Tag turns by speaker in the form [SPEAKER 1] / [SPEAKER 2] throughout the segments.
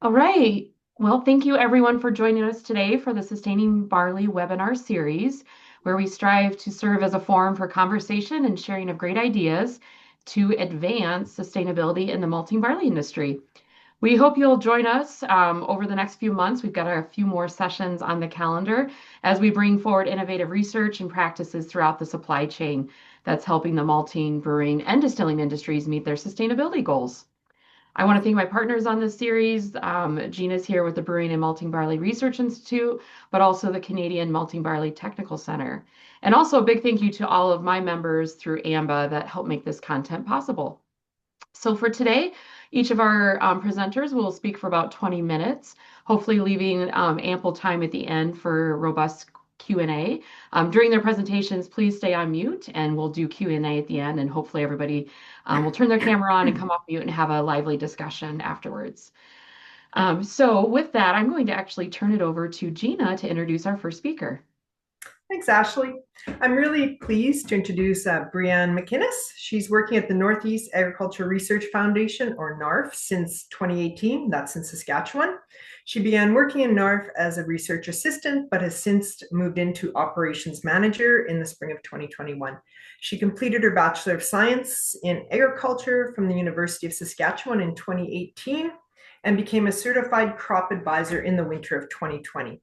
[SPEAKER 1] All right. Well, thank you everyone for joining us today for the Sustaining Barley Webinar Series, where we strive to serve as a forum for conversation and sharing of great ideas to advance sustainability in the malting barley industry. We hope you'll join us over the next few months. We've got a few more sessions on the calendar as we bring forward innovative research and practices throughout the supply chain that's helping the malting, brewing, and distilling industries meet their sustainability goals. I want to thank my partners on this series. Gina's here with the Brewing and Malting Barley Research Institute, but also the Canadian Malting Barley Technical Centre. And also a big thank you to all of my members through AMBA that help make this content possible. So for today, each of our presenters will speak for about 20 minutes, hopefully leaving ample time at the end for robust Q&A. During their presentations, please stay on mute and we'll do Q&A at the end, and hopefully everybody will turn their camera on and come off mute and have a lively discussion afterwards. So with that, I'm going to actually turn it over to Gina to introduce our first speaker.
[SPEAKER 2] Thanks, Ashley. I'm really pleased to introduce Brianne McInnes. She's working at the Northeast Agriculture Research Foundation, or NARF, since 2018. That's in Saskatchewan. She began working in NARF as a research assistant, but has since moved into operations manager in the spring of 2021. She completed her Bachelor of Science in Agriculture from the University of Saskatchewan in 2018 and became a certified crop advisor in the winter of 2020.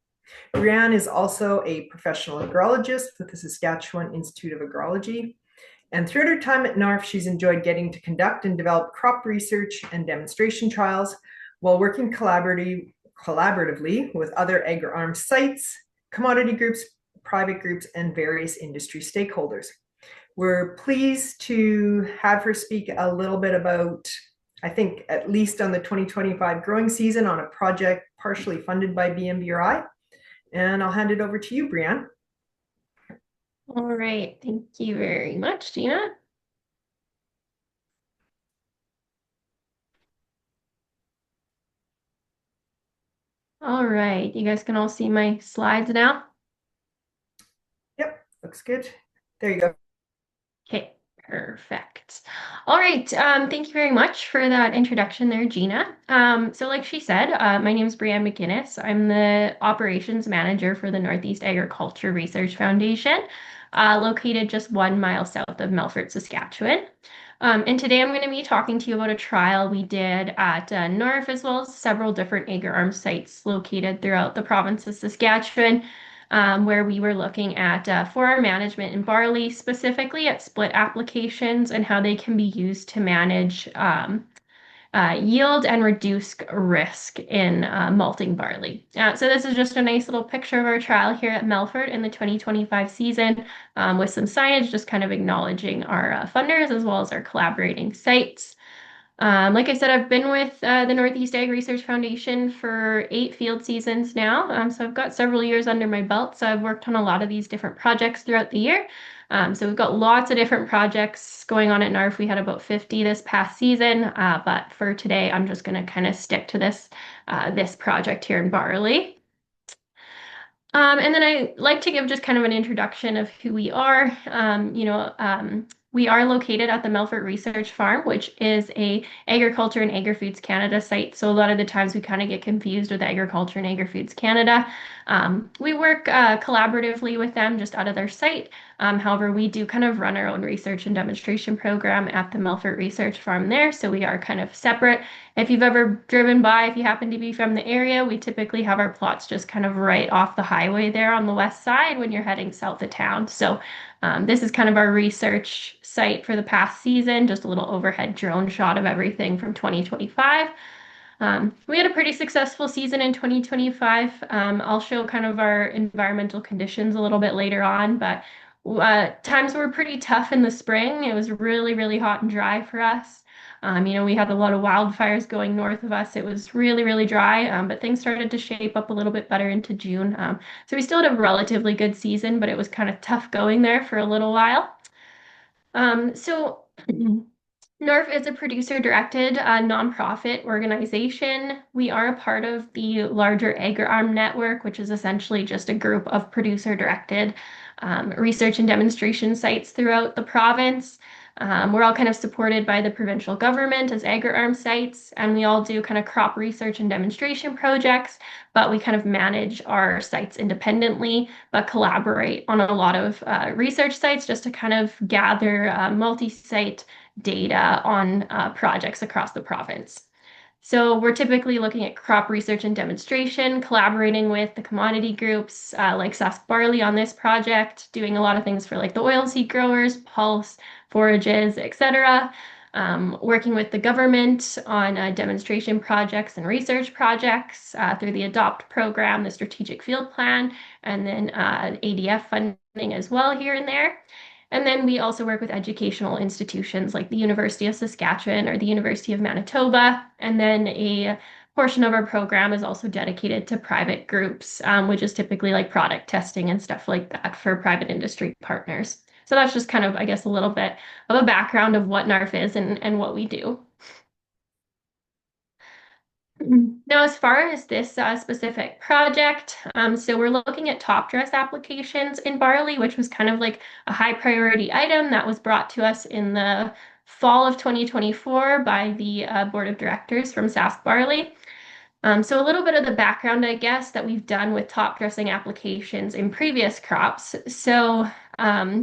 [SPEAKER 2] Brianne is also a professional agrologist with the Saskatchewan Institute of Agrology. And throughout her time at NARF, she's enjoyed getting to conduct and develop crop research and demonstration trials while working collaboratively with other agri-arm sites, commodity groups, private groups, and various industry stakeholders. We're pleased to have her speak a little bit about, I think, at least on the 2025 growing season on a project partially funded by BMBRI. And I'll hand it over to you, Brianne.
[SPEAKER 3] All right, thank you very much, Gina. All right, you guys can all see my slides now?
[SPEAKER 2] Yep, looks good. There you go.
[SPEAKER 3] Okay, perfect. All right, thank you very much for that introduction there, Gina. So like she said, my name is Brianne McInnes. I'm the operations manager for the Northeast Agriculture Research Foundation, located just 1 mile south of Melfort, Saskatchewan. And today I'm going to be talking to you about a trial we did at NARF, as well as several different agri-arm sites located throughout the province of Saskatchewan, where we were looking at for our management in barley, specifically at split applications and how they can be used to manage yield and reduce risk in malting barley. So this is just a nice little picture of our trial here at Melfort in the 2025 season, with some signage just kind of acknowledging our funders as well as our collaborating sites. Like I said, I've been with the Northeast Ag Research Foundation for 8 field seasons now. So I've got several years under my belt. So I've worked on a lot of these different projects throughout the year. So we've got lots of different projects going on at NARF. We had about 50 this past season, but for today, I'm just going to kind of stick to this project here in barley. And then I like to give just kind of an introduction of who we are. We are located at the Melfort Research Farm, which is a Agriculture and Agri-Foods Canada site. So a lot of the times we kind of get confused with Agriculture and Agri-Foods Canada. We work collaboratively with them just out of their site. However, we do kind of run our own research and demonstration program at the Melfort Research Farm there. So we are kind of separate. If you've ever driven by, if you happen to be from the area, we typically have our plots just kind of right off the highway there on the west side when you're heading south of town. So this is kind of our research site for the past season, just a little overhead drone shot of everything from 2025. We had a pretty successful season in 2025. I'll show kind of our environmental conditions a little bit later on, but times were pretty tough in the spring. It was really, really hot and dry for us. We had a lot of wildfires going north of us. It was really, really dry, but things started to shape up a little bit better into June. So we still had a relatively good season, but it was kind of tough going there for a little while. So NARF is a producer-directed nonprofit organization. We are a part of the larger Agri-Arm network, which is essentially just a group of producer-directed research and demonstration sites throughout the province. We're all kind of supported by the provincial government as agri-arm sites, and we all do kind of crop research and demonstration projects, but we kind of manage our sites independently, but collaborate on a lot of research sites just to kind of gather multi-site data on projects across the province. So we're typically looking at crop research and demonstration, collaborating with the commodity groups like Sask Barley on this project, doing a lot of things for like the oilseed growers, pulse, forages, etc. Working with the government on demonstration projects and research projects through the ADOPT program, the Strategic Field Plan, and then ADF funding as well here and there. And then we also work with educational institutions like the University of Saskatchewan or the University of Manitoba. And then a portion of our program is also dedicated to private groups, which is typically like product testing and stuff like that for private industry partners. So that's just kind of, I guess, a little bit of a background of what NARF is and what we do. Now, as far as this specific project, so we're looking at top dress applications in barley, which was kind of like a high priority item that was brought to us in the fall of 2024 by the board of directors from Sask Barley. So a little bit of the background, I guess, that we've done with top dressing applications in previous crops. So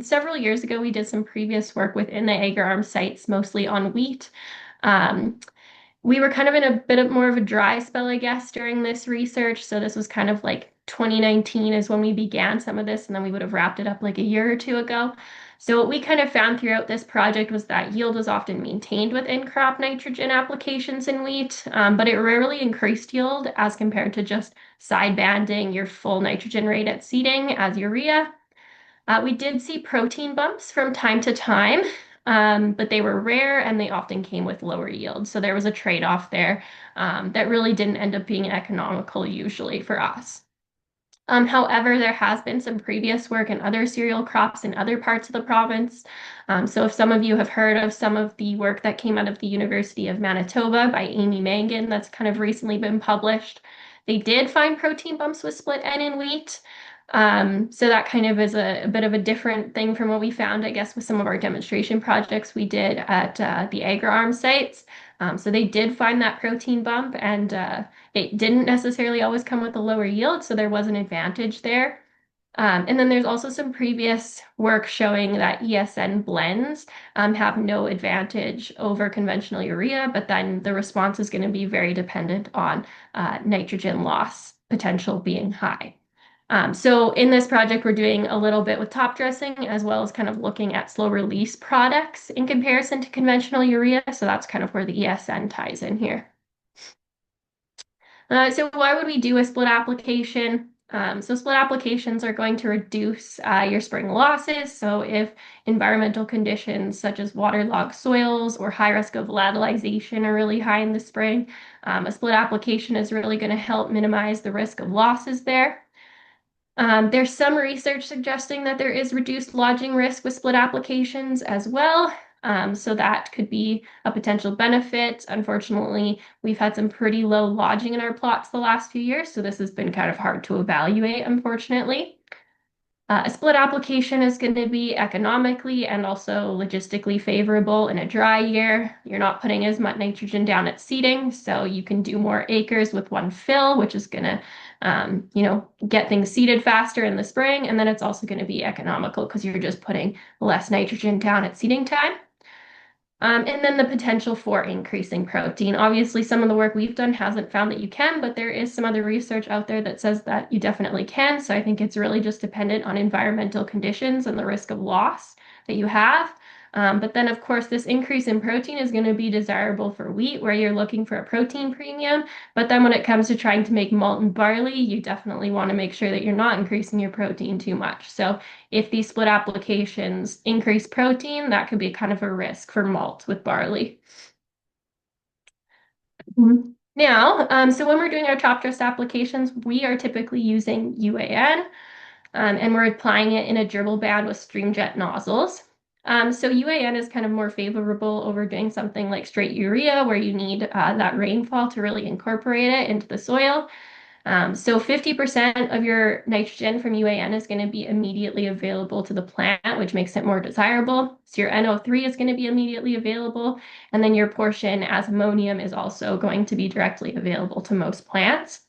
[SPEAKER 3] several years ago, we did some previous work within the agri-arm sites, mostly on wheat. We were kind of in a bit of more of a dry spell, I guess, during this research. So this was kind of like 2019 is when we began some of this, and then we would have wrapped it up like a year or two ago. So what we kind of found throughout this project was that yield was often maintained with in-crop nitrogen applications in wheat, but it rarely increased yield as compared to just side banding your full nitrogen rate at seeding as urea. We did see protein bumps from time to time, but they were rare and they often came with lower yield. So there was a trade-off there that really didn't end up being economical usually for us. However, there has been some previous work in other cereal crops in other parts of the province. So if some of you have heard of some of the work that came out of the University of Manitoba by Amy Mangan, that's kind of recently been published, they did find protein bumps with split N in wheat. So that kind of is a bit of a different thing from what we found, I guess, with some of our demonstration projects we did at the agri-arm sites. So they did find that protein bump, and it didn't necessarily always come with a lower yield, so there was an advantage there. And then there's also some previous work showing that ESN blends have no advantage over conventional urea, but then the response is going to be very dependent on nitrogen loss potential being high. So in this project, we're doing a little bit with top dressing as well as kind of looking at slow release products in comparison to conventional urea. So that's kind of where the ESN ties in here. So why would we do a split application? So split applications are going to reduce your spring losses. So if environmental conditions such as waterlogged soils or high risk of volatilization are really high in the spring, a split application is really going to help minimize the risk of losses there. There's some research suggesting that there is reduced lodging risk with split applications as well. So that could be a potential benefit. Unfortunately, we've had some pretty low lodging in our plots the last few years, so this has been kind of hard to evaluate, unfortunately. A split application is going to be economically and also logistically favorable in a dry year. You're not putting as much nitrogen down at seeding, so you can do more acres with one fill, which is going to, get things seeded faster in the spring. And then it's also going to be economical because you're just putting less nitrogen down at seeding time. And then the potential for increasing protein. Obviously, some of the work we've done hasn't found that you can, but there is some other research out there that says that you definitely can. So I think it's really just dependent on environmental conditions and the risk of loss that you have. But then, of course, this increase in protein is going to be desirable for wheat, where you're looking for a protein premium. But then when it comes to trying to make malted barley, you definitely want to make sure that you're not increasing your protein too much. So if these split applications increase protein, that could be kind of a risk for malt with barley. Now, so when we're doing our top dress applications, we are typically using UAN, and we're applying it in a dribble band with streamjet nozzles. So UAN is kind of more favorable over doing something like straight urea, where you need that rainfall to really incorporate it into the soil. So 50% of your nitrogen from UAN is going to be immediately available to the plant, which makes it more desirable. So your NO3 is going to be immediately available, and then your portion as ammonium is also going to be directly available to most plants.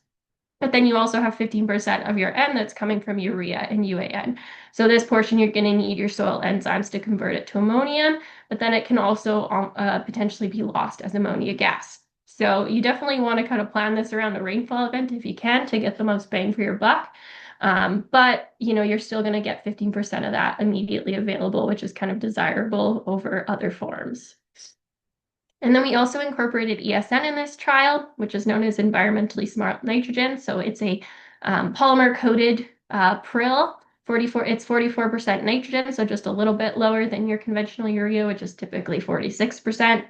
[SPEAKER 3] But then you also have 15% of your N that's coming from urea and UAN. So this portion, you're going to need your soil enzymes to convert it to ammonium, but then it can also potentially be lost as ammonia gas. So you definitely want to kind of plan this around the rainfall event if you can to get the most bang for your buck. But you're still going to get 15% of that immediately available, which is kind of desirable over other forms. And then we also incorporated ESN in this trial, which is known as environmentally smart nitrogen. So it's a polymer-coated prill. It's 44% nitrogen, so just a little bit lower than your conventional urea, which is typically 46%.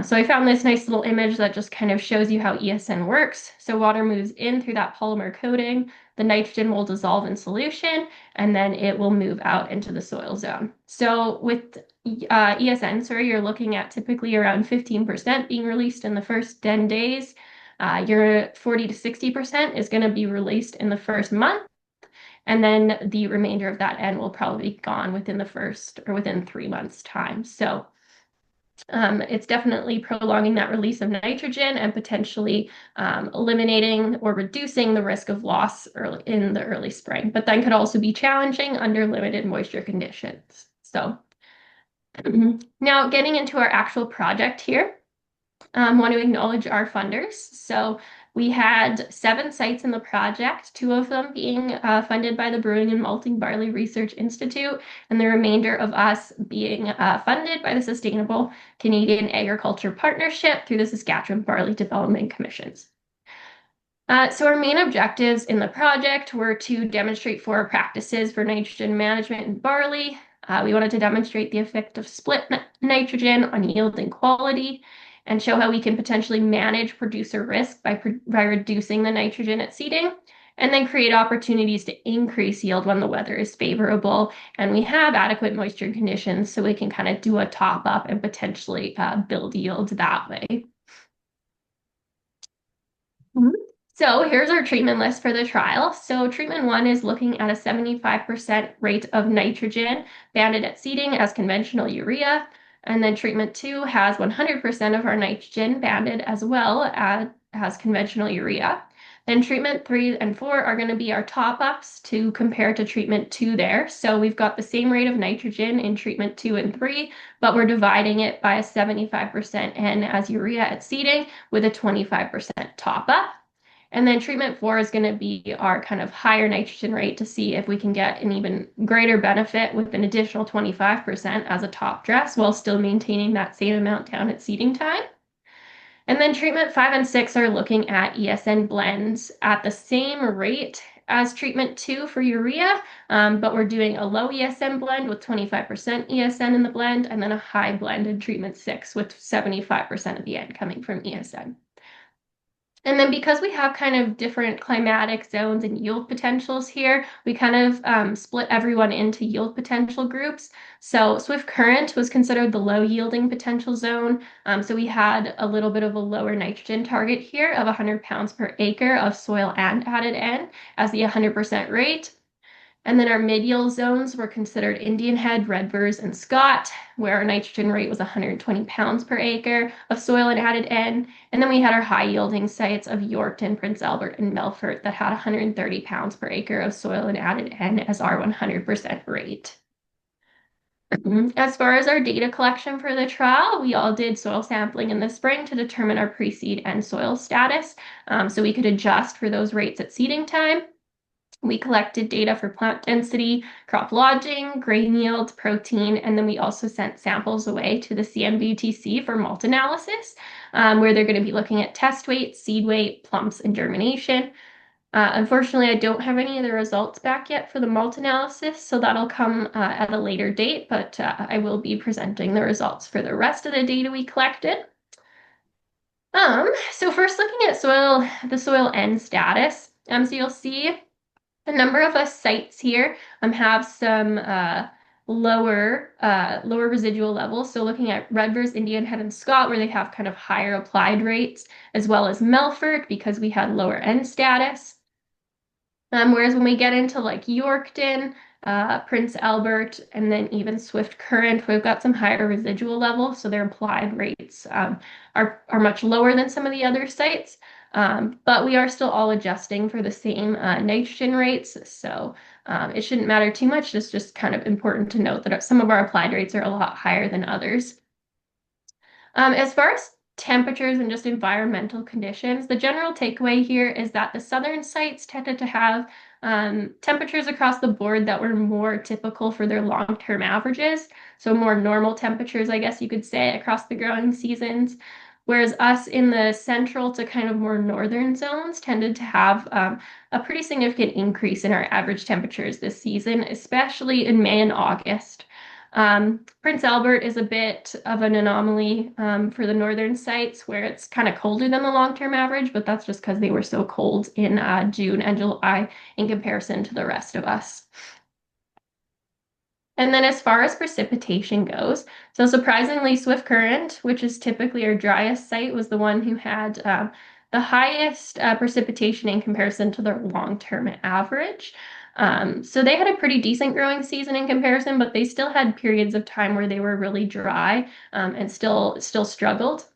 [SPEAKER 3] So I found this nice little image that just kind of shows you how ESN works. So water moves in through that polymer coating, the nitrogen will dissolve in solution, and then it will move out into the soil zone. So with ESN, you're looking at typically around 15% being released in the first 10 days. Your 40 to 60% is going to be released in the first month. And then the remainder of that N will probably be gone within the first or within 3 months' time. So it's definitely prolonging that release of nitrogen and potentially eliminating or reducing the risk of loss in the early spring, but then could also be challenging under limited moisture conditions. So now getting into our actual project here, want to acknowledge our funders. So we had 7 sites in the project, 2 of them being funded by the Brewing and Malting Barley Research Institute, and the remainder of us being funded by the Sustainable Canadian Agriculture Partnership through the Saskatchewan Barley Development Commissions. So our main objectives in the project were to demonstrate 4 practices for nitrogen management in barley. We wanted to demonstrate the effect of split nitrogen on yield and quality, and show how we can potentially manage producer risk by reducing the nitrogen at seeding, and then create opportunities to increase yield when the weather is favorable and we have adequate moisture conditions, so we can kind of do a top up and potentially build yields that way. So here's our treatment list for the trial. So treatment 1 is looking at a 75% rate of nitrogen banded at seeding as conventional urea. And then treatment 2 has 100% of our nitrogen banded as well as conventional urea. Then treatment 3 and 4 are going to be our top-ups to compare to treatment 2 there. So we've got the same rate of nitrogen in treatment 2 and 3, but we're dividing it by a 75% N as urea at seeding with a 25% top-up. And then treatment 4 is going to be our kind of higher nitrogen rate to see if we can get an even greater benefit with an additional 25% as a top dress while still maintaining that same amount down at seeding time. And then treatment 5 and 6 are looking at ESN blends at the same rate as treatment 2 for urea, but we're doing a low ESN blend with 25% ESN in the blend, and then a high blend in treatment 6 with 75% of the N coming from ESN. And then because we have kind of different climatic zones and yield potentials here, we kind of split everyone into yield potential groups. So Swift Current was considered the low yielding potential zone. So we had a little bit of a lower nitrogen target here of 100 pounds per acre of soil and added N as the 100% rate. And then our mid-yield zones were considered Indian Head, Redvers, and Scott, where our nitrogen rate was 120 pounds per acre of soil and added N. And then we had our high-yielding sites of Yorkton, Prince Albert, and Melfort that had 130 pounds per acre of soil and added N as our 100% rate. As far as our data collection for the trial, we all did soil sampling in the spring to determine our pre-seed and soil status, so we could adjust for those rates at seeding time. We collected data for plant density, crop lodging, grain yield, protein, and then we also sent samples away to the CMBTC for malt analysis, where they're going to be looking at test weight, seed weight, plumps, and germination. Unfortunately, I don't have any of the results back yet for the malt analysis, so that'll come at a later date, but I will be presenting the results for the rest of the data we collected. So first looking at the soil N status, so you'll see a number of us sites here have some lower residual levels. So looking at Redvers, Indian Head, and Scott, where they have kind of higher applied rates, as well as Melfort because we had lower N status. Whereas when we get into like Yorkton, Prince Albert, and then even Swift Current, we've got some higher residual levels, so their applied rates are much lower than some of the other sites. But we are still all adjusting for the same nitrogen rates, so it shouldn't matter too much. It's just kind of important to note that some of our applied rates are a lot higher than others. As far as temperatures and just environmental conditions, the general takeaway here is that the southern sites tended to have temperatures across the board that were more typical for their long-term averages. So more normal temperatures, I guess you could say, across the growing seasons. Whereas us in the central to kind of more northern zones tended to have a pretty significant increase in our average temperatures this season, especially in May and August. Prince Albert is a bit of an anomaly for the northern sites where it's kind of colder than the long-term average, but that's just because they were so cold in June and July in comparison to the rest of us. And then as far as precipitation goes, so surprisingly, Swift Current, which is typically our driest site, was the one who had the highest precipitation in comparison to their long-term average. So they had a pretty decent growing season in comparison, but they still had periods of time where they were really dry and still struggled.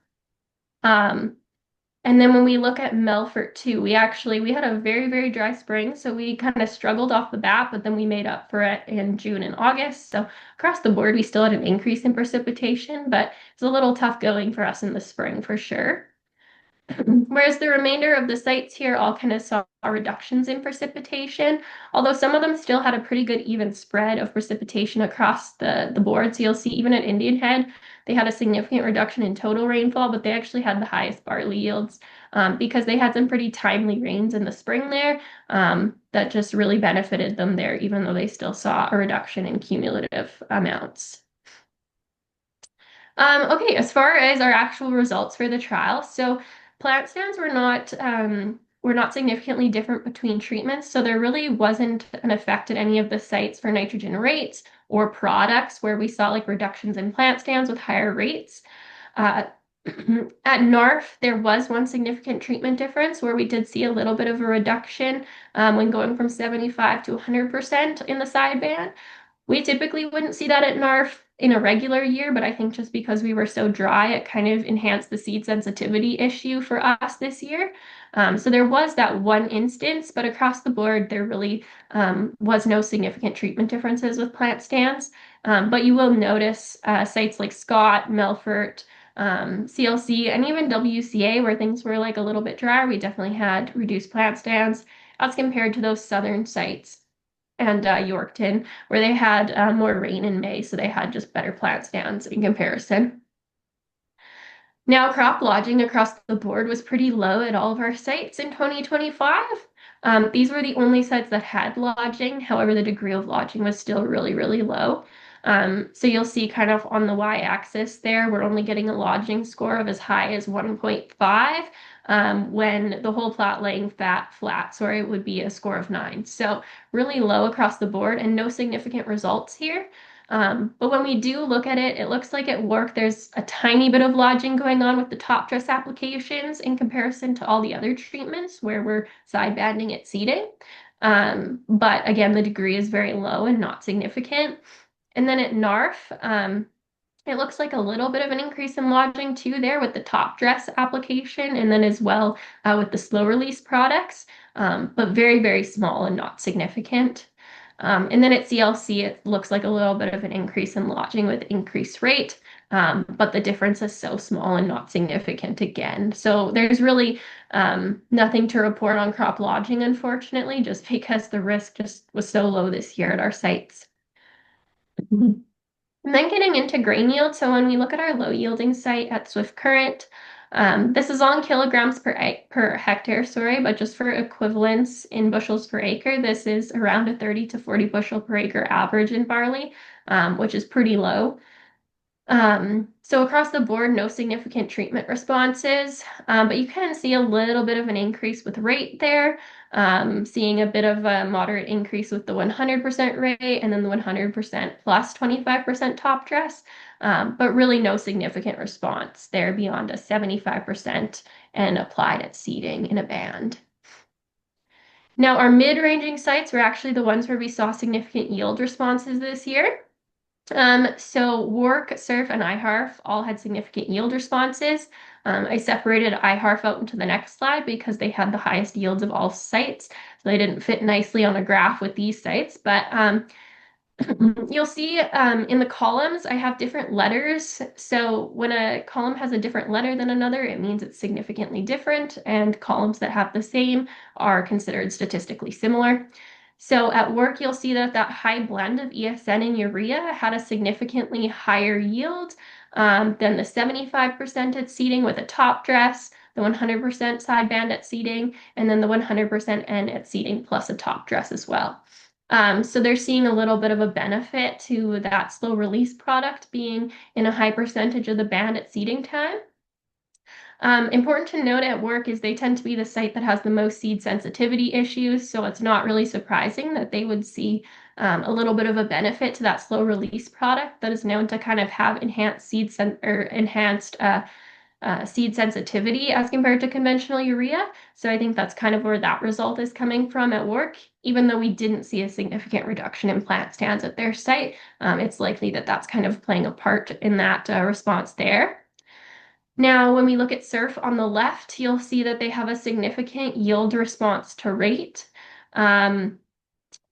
[SPEAKER 3] And then when we look at Melfort too, we had a very, very dry spring. So we kind of struggled off the bat, but then we made up for it in June and August. So across the board, we still had an increase in precipitation, but it's a little tough going for us in the spring for sure. Whereas the remainder of the sites here all kind of saw reductions in precipitation, although some of them still had a pretty good even spread of precipitation across the board. So you'll see even at Indian Head, they had a significant reduction in total rainfall, but they actually had the highest barley yields because they had some pretty timely rains in the spring there that just really benefited them there, even though they still saw a reduction in cumulative amounts. Okay, as far as our actual results for the trial, so plant stands were not significantly different between treatments, so there really wasn't an effect at any of the sites for nitrogen rates or products where we saw like reductions in plant stands with higher rates. At NARF, there was one significant treatment difference where we did see a little bit of a reduction when going from 75 to 100% in the sideband. We typically wouldn't see that at NARF in a regular year, but I think just because we were so dry, it kind of enhanced the seed sensitivity issue for us this year. So there was that one instance, but across the board, there really was no significant treatment differences with plant stands. But you will notice sites like Scott, Melfort, CLC, and even WCA, where things were like a little bit drier, we definitely had reduced plant stands as compared to those southern sites and Yorkton, where they had more rain in May, so they had just better plant stands in comparison. Now, crop lodging across the board was pretty low at all of our sites in 2025. These were the only sites that had lodging. However, the degree of lodging was still really, really low. So you'll see kind of on the y-axis there, we're only getting a lodging score of as high as 1.5 when the whole plot laying flat, sorry, would be a score of 9. So really low across the board and no significant results here. But when we do look at it, it looks like at work there's a tiny bit of lodging going on with the top dress applications in comparison to all the other treatments where we're side banding at seeding. But again, the degree is very low and not significant. And then at NARF, it looks like a little bit of an increase in lodging too there with the top dress application and then as well with the slow release products, but very, very small and not significant. And then at CLC, it looks like a little bit of an increase in lodging with increased rate, but the difference is so small and not significant again. So there's really nothing to report on crop lodging, unfortunately, just because the risk just was so low this year at our sites. And then getting into grain yield, so when we look at our low yielding site at Swift Current, this is all in kilograms per hectare, sorry, but just for equivalence in bushels per acre, this is around a 30 to 40 bushel per acre average in barley, which is pretty low. So across the board, no significant treatment responses, but you can see a little bit of an increase with rate there, seeing a bit of a moderate increase with the 100% rate and then the 100% plus 25% top dress, but really no significant response there beyond a 75% and applied at seeding in a band. Now, our mid-ranging sites were actually the ones where we saw significant yield responses this year. So Wark, Surf, and iHarf all had significant yield responses. I separated iHarf out into the next slide because they had the highest yields of all sites. So they didn't fit nicely on a graph with these sites, but you'll see in the columns, I have different letters. So when a column has a different letter than another, it means it's significantly different, and columns that have the same are considered statistically similar. So at Work, you'll see that that high blend of ESN and urea had a significantly higher yield than the 75% at seeding with a top dress, the 100% side band at seeding, and then the 100% N at seeding plus a top dress as well. So they're seeing a little bit of a benefit to that slow release product being in a high percentage of the band at seeding time. Important to note at Work is they tend to be the site that has the most seed sensitivity issues, so it's not really surprising that they would see a little bit of a benefit to that slow release product that is known to kind of have enhanced seed sensitivity as compared to conventional urea. So I think that's kind of where that result is coming from at Work. Even though we didn't see a significant reduction in plant stands at their site, it's likely that that's kind of playing a part in that response there. Now, when we look at Surf on the left, you'll see that they have a significant yield response to rate.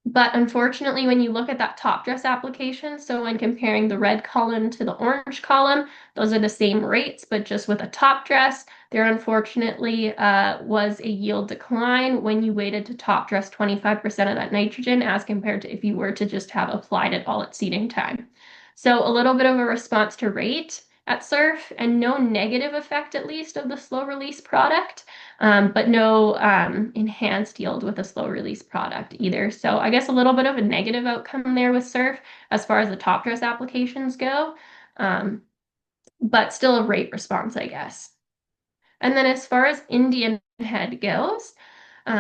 [SPEAKER 3] But unfortunately, when you look at that top dress application, so when comparing the red column to the orange column, those are the same rates, but just with a top dress, there unfortunately was a yield decline when you waited to top dress 25% of that nitrogen as compared to if you were to just have applied it all at seeding time. So a little bit of a response to rate at Surf and no negative effect, at least, of the slow release product, but no enhanced yield with a slow release product either. So I guess a little bit of a negative outcome there with Surf as far as the top dress applications go, but still a rate response, I guess. And then as far as Indian Head goes,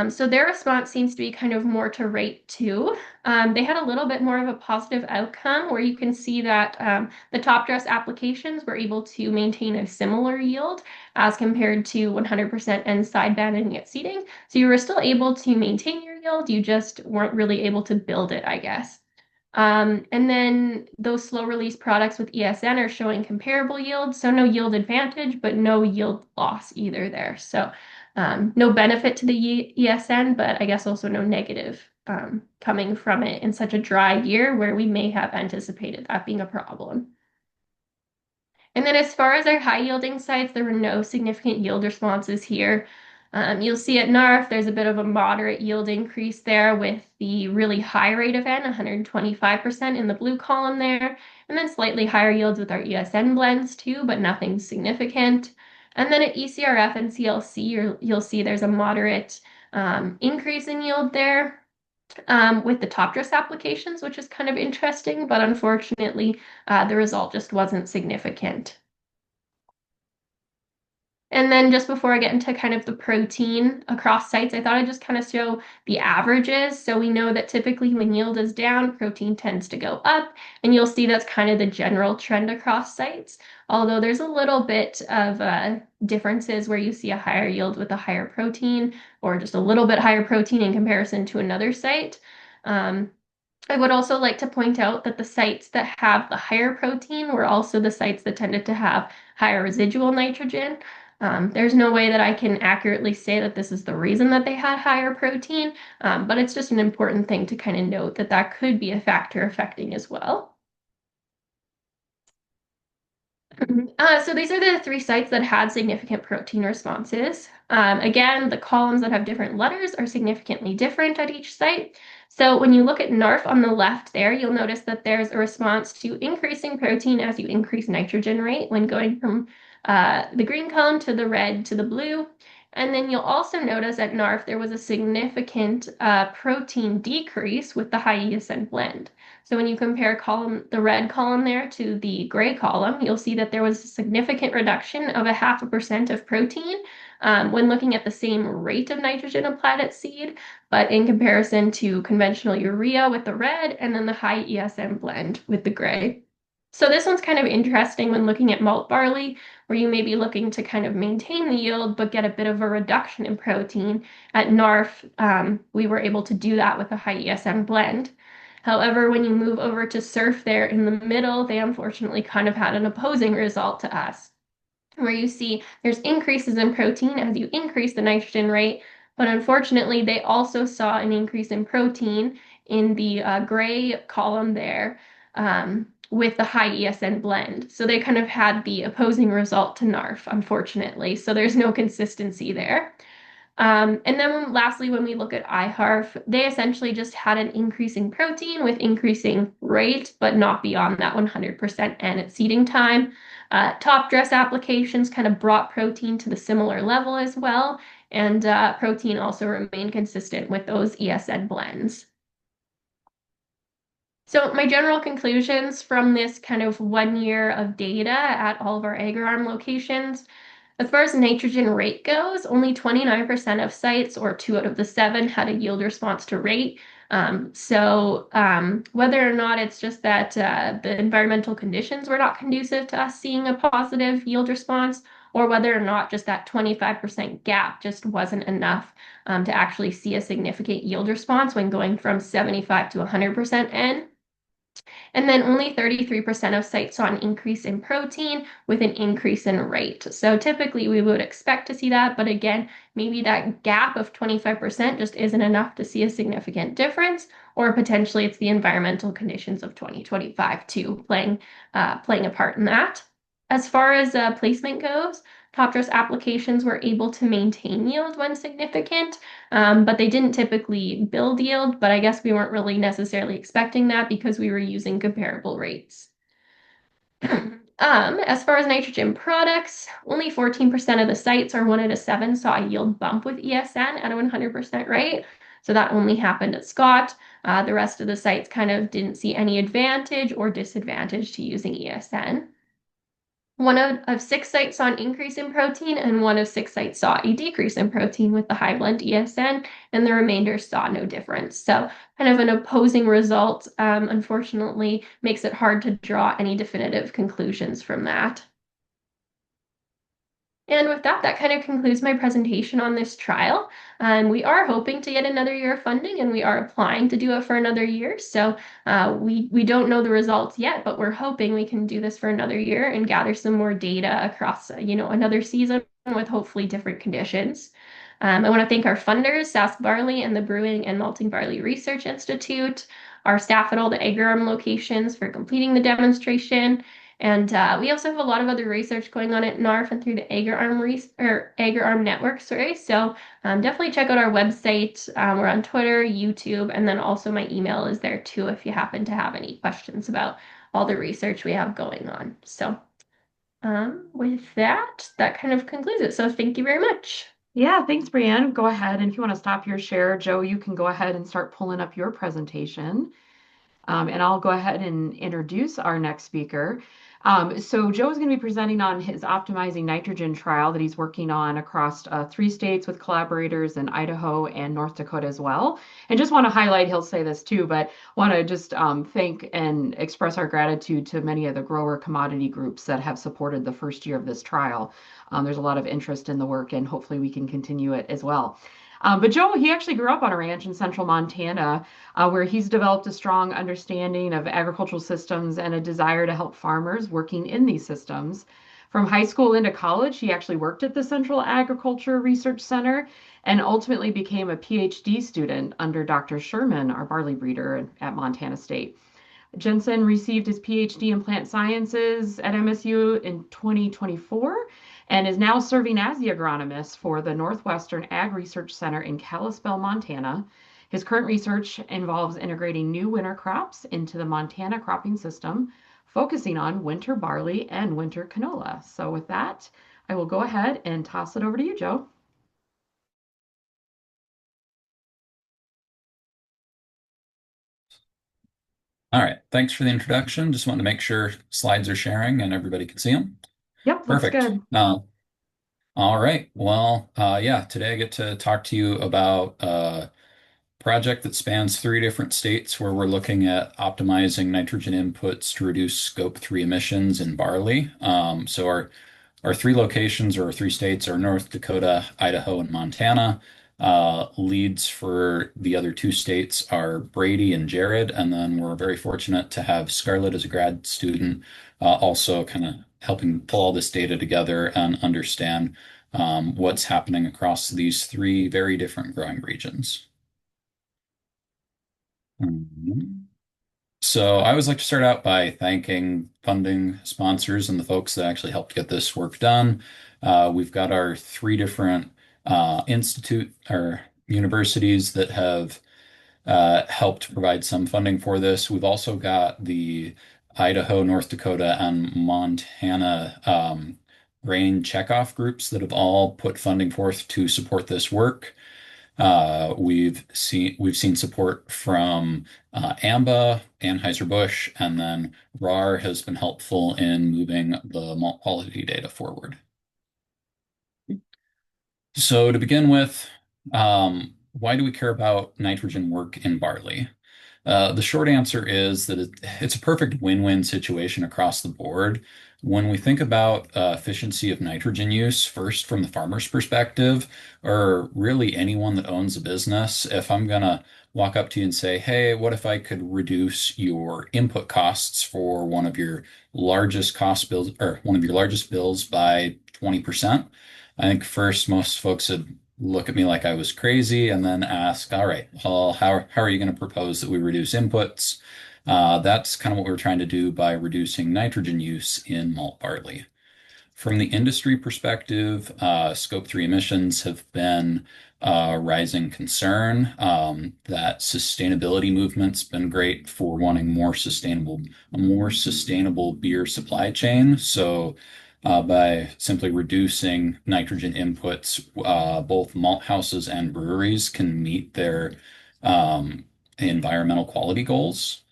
[SPEAKER 3] so their response seems to be kind of more to rate too. They had a little bit more of a positive outcome where you can see that the top dress applications were able to maintain a similar yield as compared to 100% and side banding at seeding. So you were still able to maintain your yield, you just weren't really able to build it, I guess. And then those slow release products with ESN are showing comparable yields, so no yield advantage, but no yield loss either there. So no benefit to the ESN, but I guess also no negative coming from it in such a dry year where we may have anticipated that being a problem. And then as far as our high yielding sites, there were no significant yield responses here. You'll see at NARF, there's a bit of a moderate yield increase there with the really high rate of N, 125% in the blue column there, and then slightly higher yields with our ESN blends too, but nothing significant. And then at ECRF and CLC, you'll see there's a moderate increase in yield there with the top dress applications, which is kind of interesting, but unfortunately, the result just wasn't significant. And then just before I get into kind of the protein across sites, I thought I'd just kind of show the averages. So we know that typically when yield is down, protein tends to go up, and you'll see that's kind of the general trend across sites. Although there's a little bit of differences where you see a higher yield with a higher protein or just a little bit higher protein in comparison to another site. I would also like to point out that the sites that have the higher protein were also the sites that tended to have higher residual nitrogen. There's no way that I can accurately say that this is the reason that they had higher protein, but it's just an important thing to kind of note that that could be a factor affecting as well. So these are the three sites that had significant protein responses. Again, the columns that have different letters are significantly different at each site. So when you look at NARF on the left there, you'll notice that there's a response to increasing protein as you increase nitrogen rate when going from the green column to the red to the blue. And then you'll also notice at NARF there was a significant protein decrease with the high ESN blend. So when you compare the red column there to the gray column, you'll see that there was a significant reduction of 0.5% of protein when looking at the same rate of nitrogen applied at seed, but in comparison to conventional urea with the red and then the high ESN blend with the gray. So this one's kind of interesting when looking at malt barley, where you may be looking to kind of maintain the yield, but get a bit of a reduction in protein. At NARF, we were able to do that with a high ESN blend. However, when you move over to surf there in the middle, they unfortunately kind of had an opposing result to us, where you see there's increases in protein as you increase the nitrogen rate, but unfortunately they also saw an increase in protein in the gray column there with the high ESN blend. So they kind of had the opposing result to NARF, unfortunately. So there's no consistency there. And then lastly, when we look at iHarf, they essentially just had an increasing protein with increasing rate, but not beyond that 100% N at seeding time. Top dress applications kind of brought protein to the similar level as well, and protein also remained consistent with those ESN blends. So my general conclusions from this kind of 1 year of data at all of our AgriArm locations: as far as nitrogen rate goes, only 29% of sites, or 2 out of the 7, had a yield response to rate. Whether or not it's just that the environmental conditions were not conducive to us seeing a positive yield response, or whether or not just that 25% gap just wasn't enough to actually see a significant yield response when going from 75 to 100% N. And then only 33% of sites saw an increase in protein with an increase in rate. So typically we would expect to see that, but again, maybe that gap of 25% just isn't enough to see a significant difference, or potentially it's the environmental conditions of 2025 too playing a part in that. As far as placement goes, top dress applications were able to maintain yield when significant, but they didn't typically build yield, but I guess we weren't really necessarily expecting that because we were using comparable rates. As far as nitrogen products, only 14% of the sites, or 1 out of 7, saw a yield bump with ESN at a 100% rate. So that only happened at Scott. The rest of the sites kind of didn't see any advantage or disadvantage to using ESN. 1 out of 6 sites saw an increase in protein, and 1 of 6 sites saw a decrease in protein with the high blend ESN, and the remainder saw no difference. So kind of an opposing result, unfortunately, makes it hard to draw any definitive conclusions from that. And with that, that kind of concludes my presentation on this trial. We are hoping to get another year of funding, and we are applying to do it for another year. So we don't know the results yet, but we're hoping we can do this for another year and gather some more data across, another season with hopefully different conditions. I want to thank our funders, Sask Barley and the Brewing and Malting Barley Research Institute, our staff at all the AgriArm locations for completing the demonstration. And we also have a lot of other research going on at NARF and through the AgriArm network, sorry. So definitely check out our website. We're on Twitter, YouTube, and then also my email is there too if you happen to have any questions about all the research we have going on. So with that, that kind of concludes it. So thank you very much.
[SPEAKER 1] Yeah, thanks, Brianne. Go ahead. And if you want to stop your share, Joe, you can go ahead and start pulling up your presentation. And I'll go ahead and introduce our next speaker. So Joe is going to be presenting on his optimizing nitrogen trial that he's working on across 3 states with collaborators in Idaho and North Dakota as well. And just want to highlight, he'll say this too, but want to just thank and express our gratitude to many of the grower commodity groups that have supported the first year of this trial. There's a lot of interest in the work, and hopefully we can continue it as well. But Joe, he actually grew up on a ranch in central Montana, where he's developed a strong understanding of agricultural systems and a desire to help farmers working in these systems. From high school into college, he actually worked at the Central Agriculture Research Center and ultimately became a PhD student under Dr. Sherman, our barley breeder at Montana State. Jensen received his PhD in plant sciences at MSU in 2024 and is now serving as the agronomist for the Northwestern Ag Research Center in Kalispell, Montana. His current research involves integrating new winter crops into the Montana cropping system, focusing on winter barley and winter canola. So with that, I will go ahead and toss it over to you, Joe.
[SPEAKER 4] All right, thanks for the introduction. Just wanted to make sure slides are sharing and everybody can see them.
[SPEAKER 1] Yep, looks
[SPEAKER 4] Perfect.
[SPEAKER 1] good.
[SPEAKER 4] All right. Well, yeah, today I get to talk to you about a project that spans 3 different states where we're looking at optimizing nitrogen inputs to reduce Scope 3 emissions in barley. So our 3 locations, or our 3 states, are North Dakota, Idaho, and Montana. Leads for the other 2 states are Brady and Jared, and then we're very fortunate to have Scarlett as a grad student, also kind of helping pull all this data together and understand what's happening across these 3 very different growing regions. So I always like to start out by thanking funding sponsors and the folks that actually helped get this work done. We've got our 3 different institute or universities that have helped provide some funding for this. We've also got the Idaho, North Dakota, and Montana grain checkoff groups that have all put funding forth to support this work. We've seen support from AMBA, Anheuser-Busch, and then RAR has been helpful in moving the malt quality data forward. So to begin with, why do we care about nitrogen work in barley? The short answer is that it's a perfect win-win situation across the board. When we think about efficiency of nitrogen use, first from the farmer's perspective, or really anyone that owns a business, if I'm gonna walk up to you and say, hey, what if I could reduce your input costs for one of your largest cost bills or one of your largest bills by 20%? I think first most folks would look at me like I was crazy and then ask, all right, well, how are you going to propose that we reduce inputs? That's kind of what we're trying to do by reducing nitrogen use in malt barley. From the industry perspective, Scope 3 emissions have been a rising concern. That sustainability movement's been great for wanting a more sustainable beer supply chain. So by simply reducing nitrogen inputs, both malt houses and breweries can meet their environmental quality goals.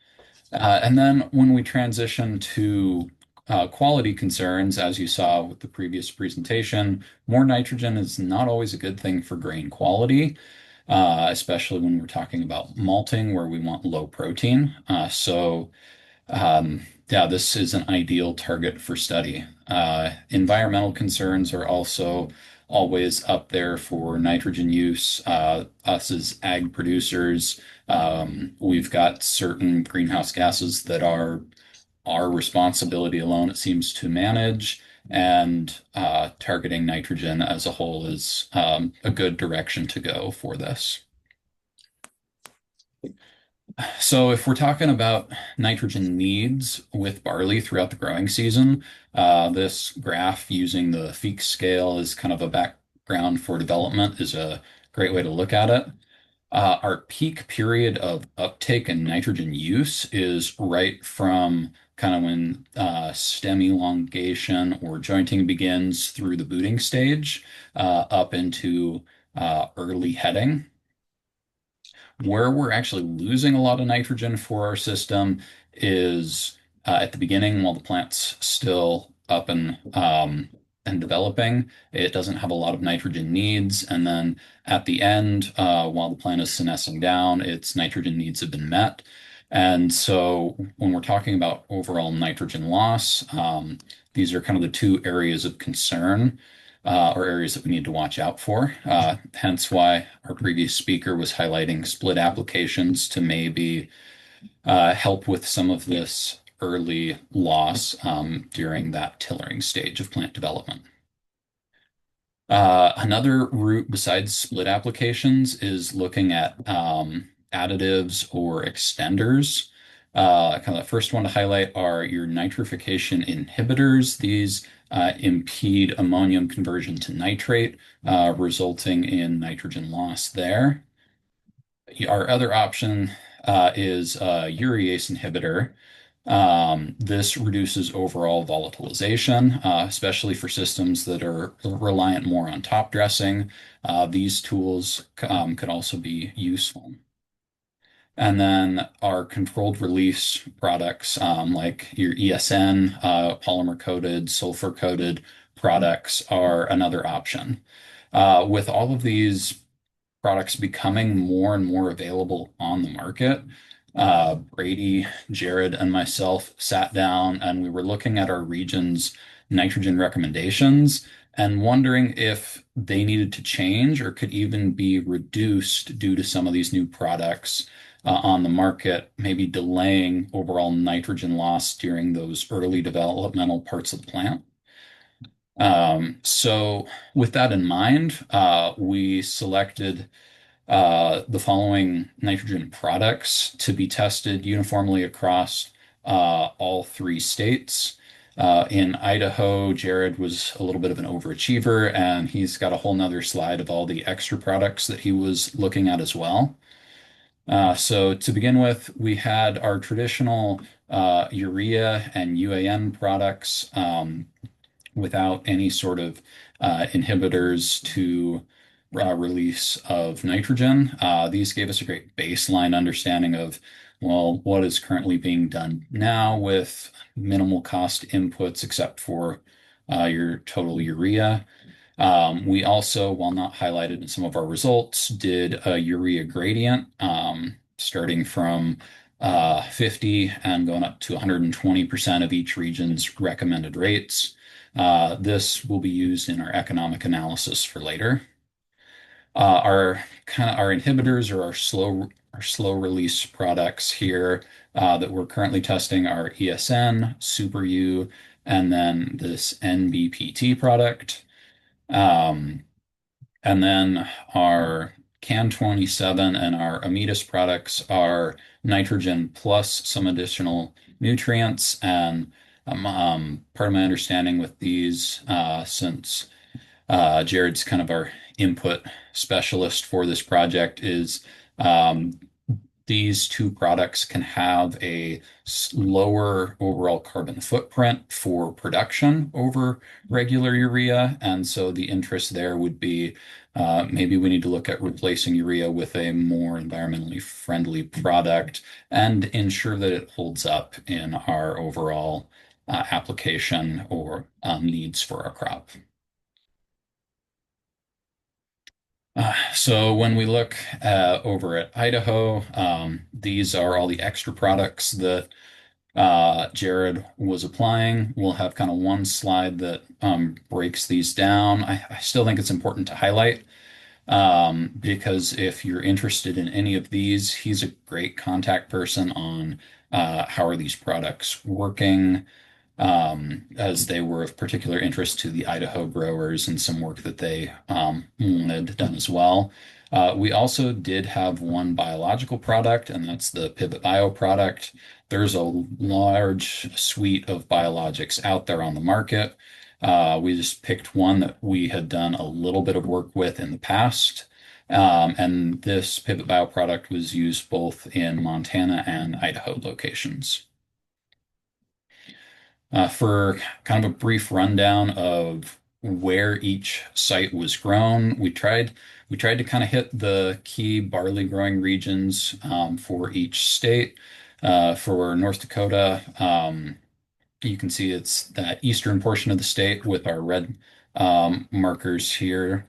[SPEAKER 4] And then when we transition to quality concerns, as you saw with the previous presentation, more nitrogen is not always a good thing for grain quality, especially when we're talking about malting, where we want low protein. Yeah, this is an ideal target for study. Environmental concerns are also always up there for nitrogen use. Us as ag producers, we've got certain greenhouse gases that are our responsibility alone, it seems, to manage, and targeting nitrogen as a whole is a good direction to go for this. So if we're talking about nitrogen needs with barley throughout the growing season, this graph using the Feek scale as kind of a background for development is a great way to look at it. Our peak period of uptake and nitrogen use is right from kind of when stem elongation or jointing begins through the booting stage up into early heading. Where we're actually losing a lot of nitrogen for our system is at the beginning, while the plant's still up and developing. It doesn't have a lot of nitrogen needs, and then at the end, while the plant is senescing down, its nitrogen needs have been met. And so when we're talking about overall nitrogen loss, these are kind of the 2 areas of concern or areas that we need to watch out for. Hence why our previous speaker was highlighting split applications to maybe help with some of this early loss during that tillering stage of plant development. Another route besides split applications is looking at additives or extenders. Kind of the first one to highlight are your nitrification inhibitors. These impede ammonium conversion to nitrate, resulting in nitrogen loss there. Our other option is a urease inhibitor. This reduces overall volatilization, especially for systems that are reliant more on top dressing. These tools could also be useful. And then our controlled release products, like your ESN, polymer coated, sulfur coated products, are another option. With all of these products becoming more and more available on the market, Brady, Jared, and myself sat down and we were looking at our region's nitrogen recommendations and wondering if they needed to change or could even be reduced due to some of these new products on the market, maybe delaying overall nitrogen loss during those early developmental parts of the plant. So with that in mind, we selected the following nitrogen products to be tested uniformly across all 3 states. In Idaho, Jared was a little bit of an overachiever, and he's got a whole nother slide of all the extra products that he was looking at as well. So to begin with, we had our traditional urea and UAN products without any sort of inhibitors to release of nitrogen. These gave us a great baseline understanding of, well, what is currently being done now with minimal cost inputs except for your total urea. We also, while not highlighted in some of our results, did a urea gradient starting from 50 and going up to 120% of each region's recommended rates. This will be used in our economic analysis for later. Our inhibitors or our slow release products here that we're currently testing are ESN, Super U, and then this NBPT product. And then our CAN 27 and our Amidus products are nitrogen plus some additional nutrients. And part of my understanding with these, since Jared's kind of our input specialist for this project, is these 2 products can have a lower overall carbon footprint for production over regular urea. And so the interest there would be maybe we need to look at replacing urea with a more environmentally friendly product and ensure that it holds up in our overall application or needs for our crop. So when we look over at Idaho, these are all the extra products that Jared was applying. We'll have kind of one slide that breaks these down. I still think it's important to highlight because if you're interested in any of these, he's a great contact person on how are these products working, as they were of particular interest to the Idaho growers and some work that they wanted done as well. We also did have one biological product, and that's the Pivot Bio product. There's a large suite of biologics out there on the market. We just picked one that we had done a little bit of work with in the past. And this Pivot Bio product was used both in Montana and Idaho locations. For kind of a brief rundown of where each site was grown, we tried to kind of hit the key barley growing regions for each state. For North Dakota, you can see it's that eastern portion of the state with our red markers here.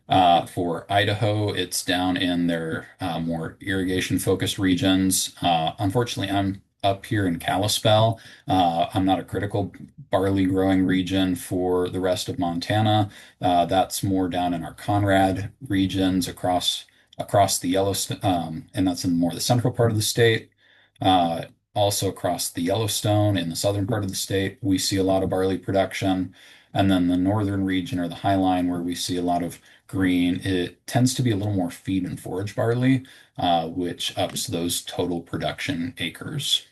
[SPEAKER 4] For Idaho, it's down in their more irrigation-focused regions. Unfortunately, I'm up here in Kalispell. I'm not a critical barley growing region for the rest of Montana. That's more down in our Conrad regions across the Yellowstone, and that's in more the central part of the state. Also across the Yellowstone in the southern part of the state, we see a lot of barley production. And then the northern region or the High Line where we see a lot of green, it tends to be a little more feed and forage barley, which ups those total production acres.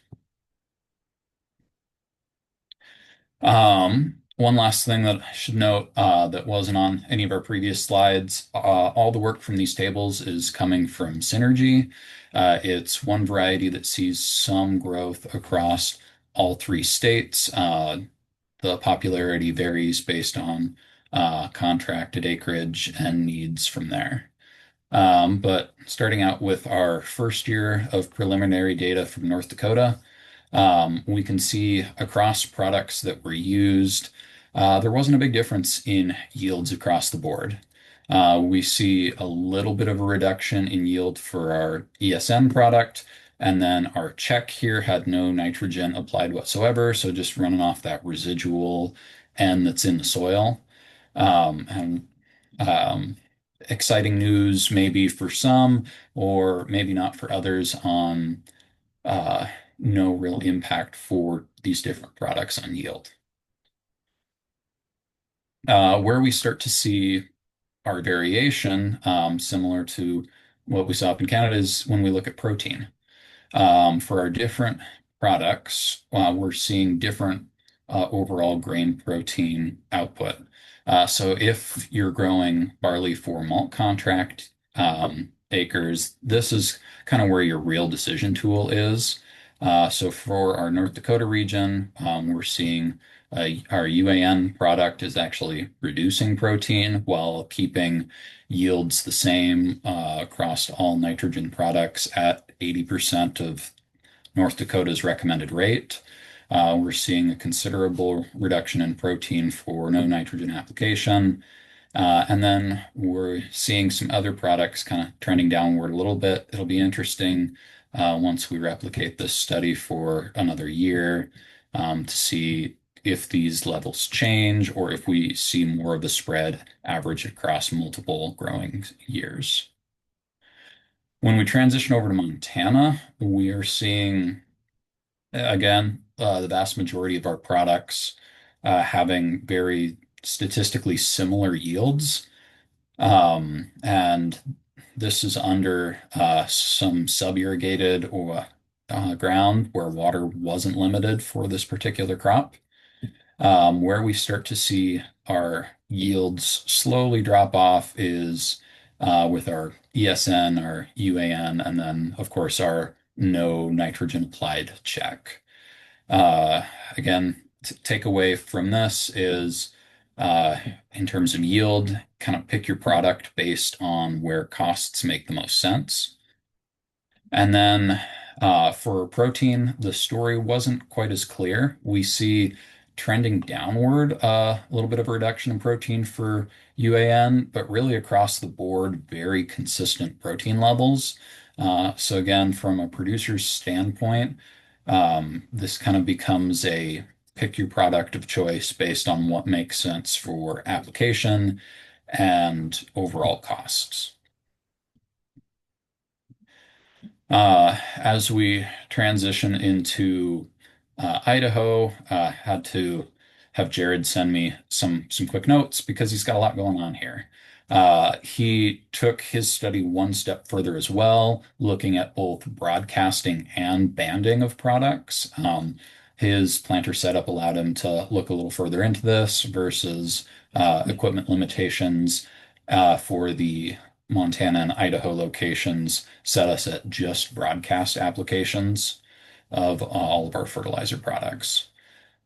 [SPEAKER 4] One last thing that I should note that wasn't on any of our previous slides, all the work from these tables is coming from Synergy. It's one variety that sees some growth across all three states. The popularity varies based on contracted acreage and needs from there. But starting out with our first year of preliminary data from North Dakota, we can see across products that were used, there wasn't a big difference in yields across the board. We see a little bit of a reduction in yield for our ESN product, and then our check here had no nitrogen applied whatsoever, so just running off that residual N that's in the soil. And exciting news maybe for some, or maybe not for others on uh, no real impact for these different products on yield. Where we start to see our variation, similar to what we saw up in Canada, is when we look at protein. For our different products, we're seeing different overall grain protein output. So if you're growing barley for malt contract acres, this is kind of where your real decision tool is. So for our North Dakota region, we're seeing our UAN product is actually reducing protein while keeping yields the same across all nitrogen products at 80% of North Dakota's recommended rate. We're seeing a considerable reduction in protein for no nitrogen application. And then we're seeing some other products kind of trending downward a little bit. It'll be interesting once we replicate this study for another year to see if these levels change or if we see more of a spread average across multiple growing years. When we transition over to Montana, we are seeing, again, the vast majority of our products having very statistically similar yields. And this is under some sub-irrigated or ground where water wasn't limited for this particular crop. Where we start to see our yields slowly drop off is with our ESN, our UAN, and then, of course, our no nitrogen applied check. Again, takeaway from this is in terms of yield, kind of pick your product based on where costs make the most sense. And then for protein, the story wasn't quite as clear. We see trending downward, a little bit of a reduction in protein for UAN, but really across the board, very consistent protein levels. So again, from a producer's standpoint, this kind of becomes a pick your product of choice based on what makes sense for application and overall costs. As we transition into Idaho, had to have Jared send me some quick notes because he's got a lot going on here. He took his study one step further as well, looking at both broadcasting and banding of products. His planter setup allowed him to look a little further into this versus equipment limitations for the Montana and Idaho locations set us at just broadcast applications of all of our fertilizer products.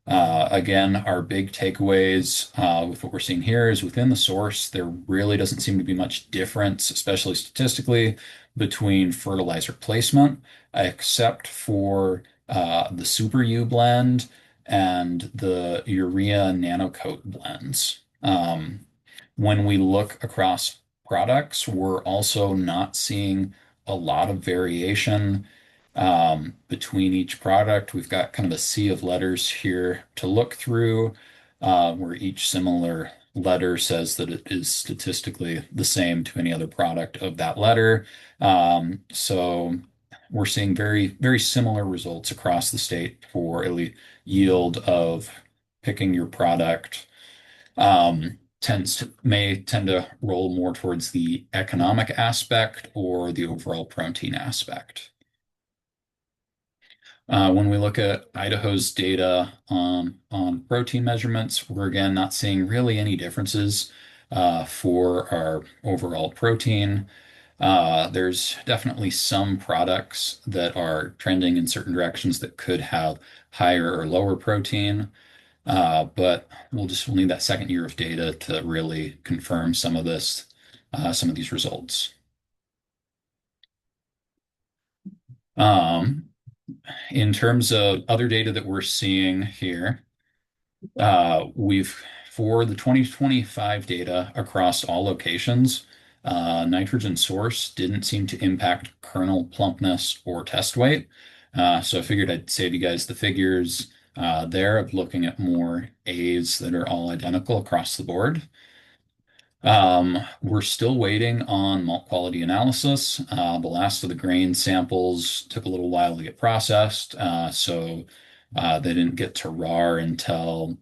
[SPEAKER 4] Again, our big takeaways with what we're seeing here is within the source, there really doesn't seem to be much difference, especially statistically, between fertilizer placement, except for the Super U blend and the urea nanocoat blends. When we look across products, we're also not seeing a lot of variation between each product. We've got kind of a sea of letters here to look through, where each similar letter says that it is statistically the same to any other product of that letter. So we're seeing very, very similar results across the state for at least yield of picking your product. May tend to roll more towards the economic aspect or the overall protein aspect. When we look at Idaho's data on protein measurements, we're again not seeing really any differences for our overall protein. There's definitely some products that are trending in certain directions that could have higher or lower protein. But we'll need that second year of data to really confirm some of these results. Um, in terms of other data that we're seeing here, we've for the 2025 data across all locations, nitrogen source didn't seem to impact kernel plumpness or test weight. So I figured I'd save you guys the figures there of looking at more A's that are all identical across the board. We're still waiting on malt quality analysis. The last of the grain samples took a little while to get processed, so they didn't get to RAR until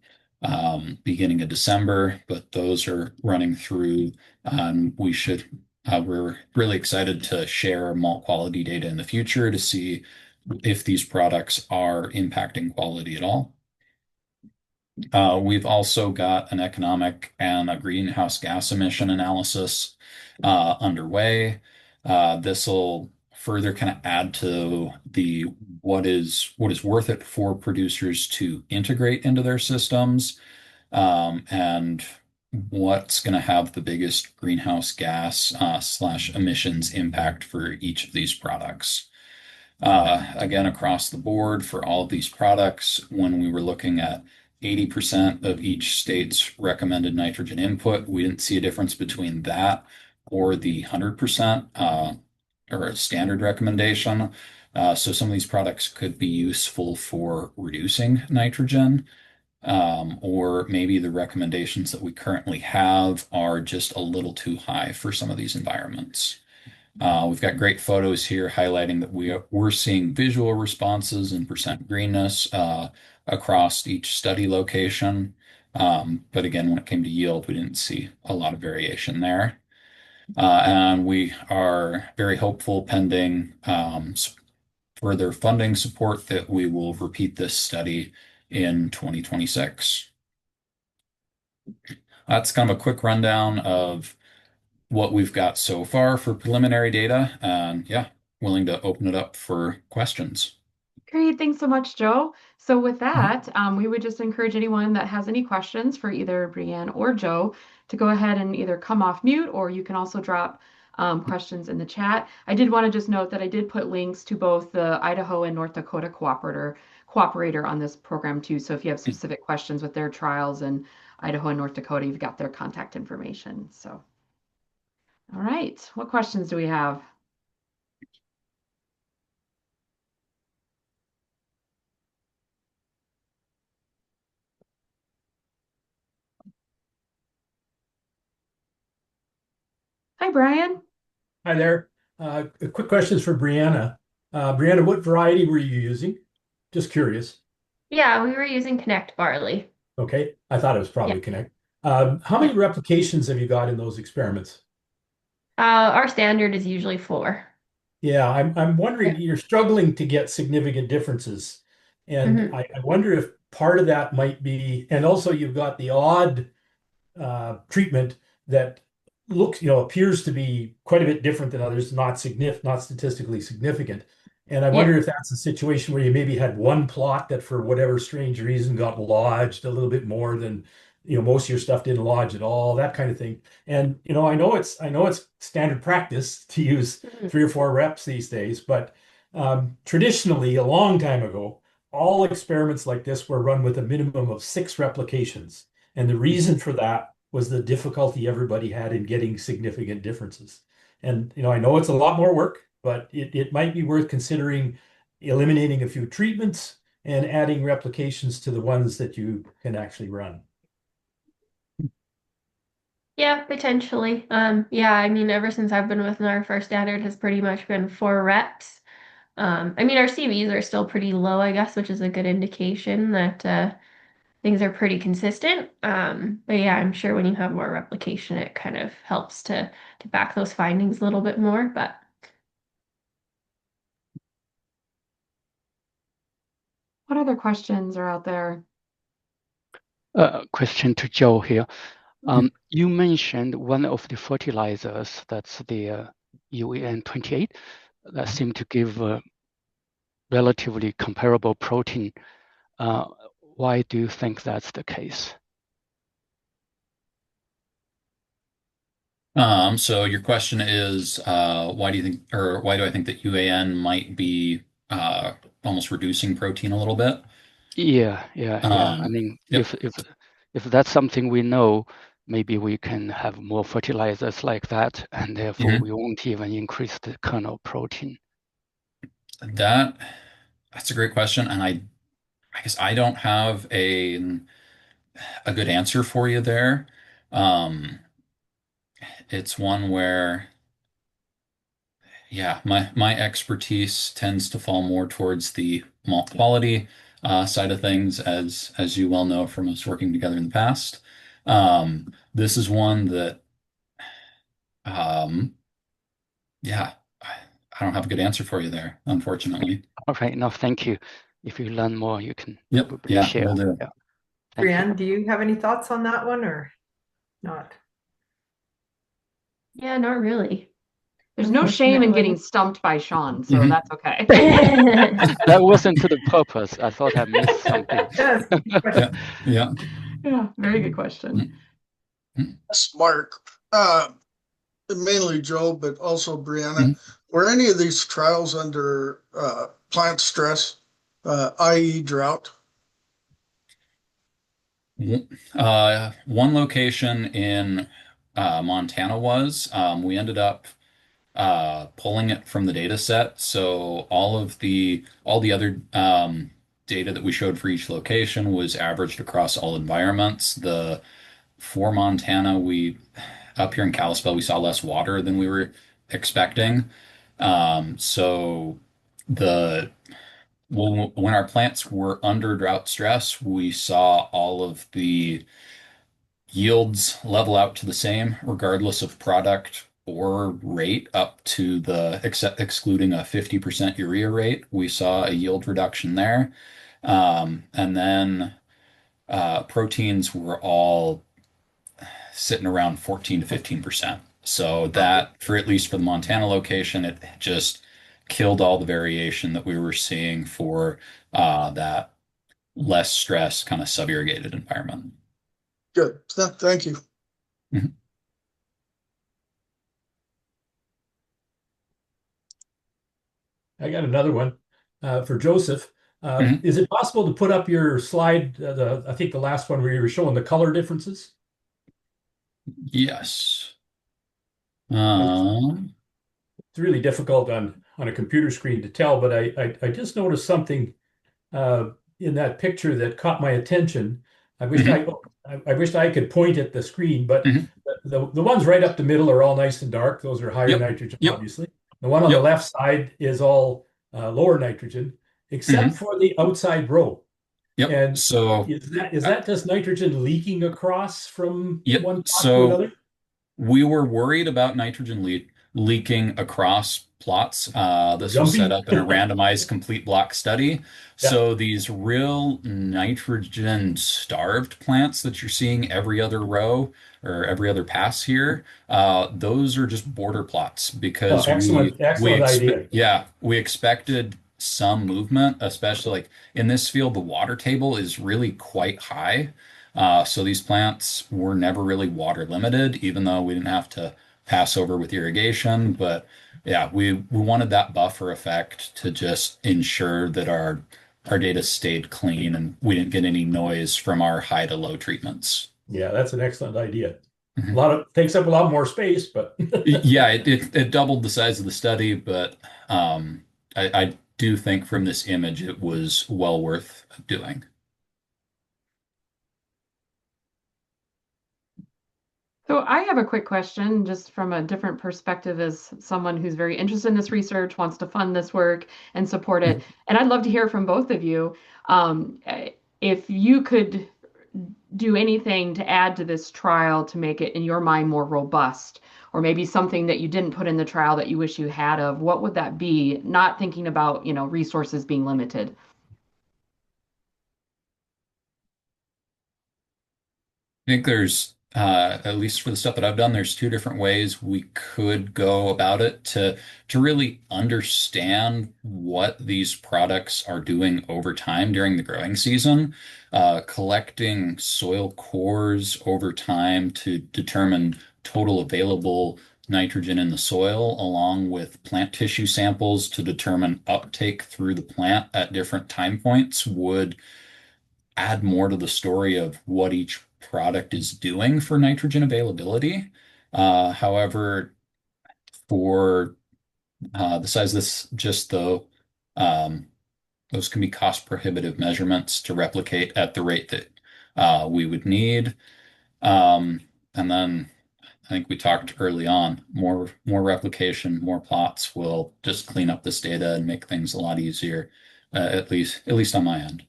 [SPEAKER 4] beginning of December, but those are running through. We're really excited to share malt quality data in the future to see if these products are impacting quality at all. We've also got an economic and a greenhouse gas emission analysis underway. This will further kind of add to the what is worth it for producers to integrate into their systems, and what's going to have the biggest greenhouse gas slash emissions impact for each of these products. Again, across the board for all of these products, when we were looking at 80% of each state's recommended nitrogen input, we didn't see a difference between that or the 100% or a standard recommendation. So some of these products could be useful for reducing nitrogen, or maybe the recommendations that we currently have are just a little too high for some of these environments. We've got great photos here highlighting that we're seeing visual responses and percent greenness across each study location. But again, when it came to yield, we didn't see a lot of variation there. And we are very hopeful, pending further funding support, that we will repeat this study in 2026. That's kind of a quick rundown of what we've got so far for preliminary data. And yeah, willing to open it up for questions.
[SPEAKER 1] Great, thanks so much, Joe. So with
[SPEAKER 5] Mhm.
[SPEAKER 1] that, we would just encourage anyone that has any questions for either Brianne or Joe to go ahead and either come off mute, or you can also drop questions in the chat. I did want to just note that I did put links to both the Idaho and North Dakota cooperator on this program too. So if you have specific questions with their trials in Idaho and North Dakota, you've got their contact information. So, all right, what questions do we have? Hi, Brian.
[SPEAKER 5] Hi there. A quick questions for Brianna. Brianna, what variety were you using? Just curious.
[SPEAKER 3] Yeah, we were using Connect Barley.
[SPEAKER 5] Okay, I thought it was
[SPEAKER 3] Yeah.
[SPEAKER 5] probably Connect. How
[SPEAKER 3] Yeah.
[SPEAKER 5] many replications have you got in those experiments?
[SPEAKER 3] Our standard is usually 4.
[SPEAKER 5] Yeah, I'm wondering,
[SPEAKER 3] Yeah.
[SPEAKER 5] you're struggling to get significant differences. And
[SPEAKER 3] hmm
[SPEAKER 5] I wonder if part of that might be, and also you've got the odd treatment that appears to be quite a bit different than others, not statistically significant. And I
[SPEAKER 3] Yeah.
[SPEAKER 5] wonder if that's a situation where you maybe had one plot that, for whatever strange reason, got lodged a little bit more than, most of your stuff didn't lodge at all, that kind of thing. And I know it's standard practice to use
[SPEAKER 3] Mhm.
[SPEAKER 5] 3 or 4 reps these days, but traditionally, a long time ago, all experiments like this were run with a minimum of 6 replications. And the reason for that was the difficulty everybody had in getting significant differences. And I know it's a lot more work, but it might be worth considering eliminating a few treatments and adding replications to the ones that you can actually run.
[SPEAKER 3] Yeah, potentially. Yeah, I mean, ever since I've been with NARF, our standard has pretty much been 4 reps. I mean, our CVs are still pretty low, I guess, which is a good indication that things are pretty consistent. But yeah, I'm sure when you have more replication, it kind of helps to back those findings a little bit more. But
[SPEAKER 1] What other questions are out there?
[SPEAKER 6] Question to Joe here. You mentioned one of the fertilizers, that's the UAN 28 that seem to give a relatively comparable protein. Why do you think that's the case?
[SPEAKER 4] So your question is, why do you think, or why do I think that UAN might be almost reducing protein a little bit?
[SPEAKER 6] Yeah. I mean,
[SPEAKER 4] Yep.
[SPEAKER 6] if that's something we know, maybe we can have more fertilizers like that, and therefore
[SPEAKER 4] Mhm.
[SPEAKER 6] we won't even increase the kernel protein.
[SPEAKER 4] That's a great question, and I guess I don't have a good answer for you there. Um, it's one where, yeah, my expertise tends to fall more towards the malt quality side of things, as you well know from us working together in the past. This is one that, um, yeah, I don't have a good answer for you there, unfortunately.
[SPEAKER 6] All right, no, thank you. If you learn more, you can
[SPEAKER 4] Yep,
[SPEAKER 6] probably
[SPEAKER 4] yeah,
[SPEAKER 6] share.
[SPEAKER 4] will do.
[SPEAKER 6] Yeah, thank you.
[SPEAKER 2] Brianne, do you have any thoughts on that one or not?
[SPEAKER 3] Yeah, not really.
[SPEAKER 1] There's no shame in getting
[SPEAKER 3] Unfortunately.
[SPEAKER 1] stumped by Sean, so
[SPEAKER 4] Mhm.
[SPEAKER 1] that's okay.
[SPEAKER 6] That wasn't to the purpose. I thought I missed something.
[SPEAKER 2] Yes, good
[SPEAKER 4] Yeah,
[SPEAKER 2] question.
[SPEAKER 4] yeah.
[SPEAKER 1] Yeah, very good question.
[SPEAKER 4] Mhm.
[SPEAKER 7] That's Mark. Mainly Joe, but also Brianna.
[SPEAKER 4] Mhm.
[SPEAKER 7] Were any of these trials under plant stress, i.e., drought?
[SPEAKER 4] One location in Montana was, we ended up pulling it from the data set. So all the other data that we showed for each location was averaged across all environments. The For Montana, we up here in Kalispell, we saw less water than we were expecting. So the when our plants were under drought stress, we saw all of the yields level out to the same, regardless of product or rate, up to the excluding a 50% urea rate. We saw a yield reduction there. And then proteins were all sitting around 14 to 15%. So that, for at least for the Montana location, it just killed all the variation that we were seeing for that less stress kind of sub-irrigated environment.
[SPEAKER 7] Good. Thank you.
[SPEAKER 4] Mhm.
[SPEAKER 5] I got another one for Joseph.
[SPEAKER 4] Mhm.
[SPEAKER 5] Is it possible to put up your slide, I think the last one where you were showing the color differences?
[SPEAKER 4] Yes.
[SPEAKER 5] It's
[SPEAKER 4] Um,
[SPEAKER 5] really difficult on a computer screen to tell, but I just noticed something in that picture that caught my attention. I wished
[SPEAKER 4] mhm,
[SPEAKER 5] I wished I could point at the screen, but
[SPEAKER 4] mhm.
[SPEAKER 5] the ones right up the middle are all nice and dark. Those are higher
[SPEAKER 4] Yep.
[SPEAKER 5] nitrogen,
[SPEAKER 4] Yep.
[SPEAKER 5] obviously. The one on the
[SPEAKER 4] Yep.
[SPEAKER 5] left side is all lower nitrogen, except
[SPEAKER 4] Mhm.
[SPEAKER 5] for the outside row.
[SPEAKER 4] Yep.
[SPEAKER 5] And
[SPEAKER 4] So,
[SPEAKER 5] is
[SPEAKER 4] uh,
[SPEAKER 5] that just nitrogen leaking across from
[SPEAKER 4] yep.
[SPEAKER 5] one plot to
[SPEAKER 4] So
[SPEAKER 5] another?
[SPEAKER 4] we were worried about nitrogen leaking across plots. This was set
[SPEAKER 5] Jumping?
[SPEAKER 4] up in a randomized complete block study.
[SPEAKER 5] Yeah.
[SPEAKER 4] So these real nitrogen starved plants that you're seeing every other row or every other pass here, those are just border plots
[SPEAKER 5] Oh,
[SPEAKER 4] because
[SPEAKER 5] excellent idea.
[SPEAKER 4] we expected some movement, especially like in this field, the water table is really quite high. So these plants were never really water limited, even though we didn't have to pass over with irrigation. But yeah, we wanted that buffer effect to just ensure that our data stayed clean and we didn't get any noise from our high to low treatments.
[SPEAKER 5] Yeah, that's an excellent idea. A
[SPEAKER 4] Mhm.
[SPEAKER 5] lot of takes up a lot more space, but
[SPEAKER 4] Yeah, it doubled the size of the study, but I do think from this image it was well worth doing.
[SPEAKER 1] So I have a quick question, just from a different perspective as someone who's very interested in this research, wants to fund this work and support it.
[SPEAKER 4] Mhm.
[SPEAKER 1] And I'd love to hear from both of you. If you could do anything to add to this trial to make it, in your mind, more robust, or maybe something that you didn't put in the trial that you wish you had of, what would that be? Not thinking about, resources being limited.
[SPEAKER 4] I think there's at least for the stuff that I've done, there's two different ways we could go about it to really understand what these products are doing over time during the growing season. Collecting soil cores over time to determine total available nitrogen in the soil, along with plant tissue samples to determine uptake through the plant at different time points would add more to the story of what each product is doing for nitrogen availability. However, for the size of this, just though, those can be cost prohibitive measurements to replicate at the rate that we would need. And then I think we talked early on, more replication, more plots will just clean up this data and make things a lot easier, at least on my end.